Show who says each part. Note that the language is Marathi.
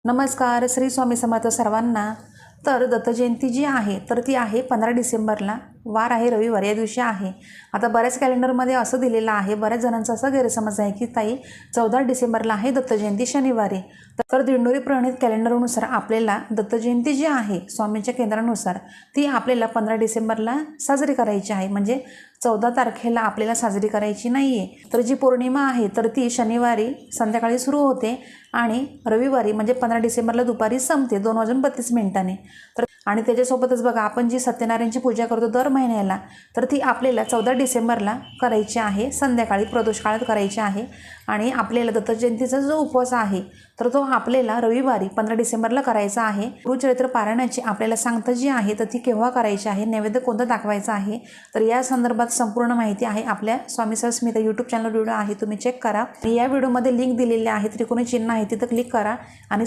Speaker 1: नमस्कार, श्री स्वामी समर्थ सर्वांना। तर दत्तजयंती जी आहे तर ती आहे 15 डिसेंबरला, वार आहे रविवार, या दिवशी आहे। आता बऱ्याच कॅलेंडरमध्ये असं दिलेलं आहे, बऱ्याच जणांचा असा गैरसमज आहे की ताई 14 डिसेंबरला आहे दत्तजयंती शनिवारी। तर दिंडोरी प्रणीत कॅलेंडरनुसार आपल्याला दत्तजयंती जी आहे स्वामींच्या केंद्रानुसार ती आपल्याला 15 डिसेंबरला साजरी करायची आहे, म्हणजे 14 तारखेला आपल्याला साजरी करायची नाही आहे। तर जी पौर्णिमा आहे तर ती शनिवारी संध्याकाळी सुरू होते आणि रविवारी म्हणजे 15 डिसेंबरला दुपारी संपते 2:32 तर आणि त्याच्यासोबतच बघा, आपण जी सत्यनारायणची पूजा करतो दर महिन्याला, तर ती आपल्याला 14 डिसेंबरला करायची आहे, संध्याकाळी प्रदोष काळात करायची आहे। आणि आपल्याला दत्तजयंतीचा जो उपवास आहे तर तो आपल्याला रविवारी 15 डिसेंबरला करायचा आहे। गुरुचरित्र पारायणाची आपल्याला सांगता जी आहे तर ती केव्हा करायची आहे, नैवेद्य कोणता दाखवायचा आहे, तर या संदर्भात संपूर्ण माहिती आहे आपल्या स्वामी सहस्मिता यूट्यूब चॅनल व्हिडिओ आहे, तुम्ही चेक करा। या व्हिडिओमध्ये लिंक दिलेली आहे, त्रिकोणी चिन्ह आहे, तिथं क्लिक करा आणि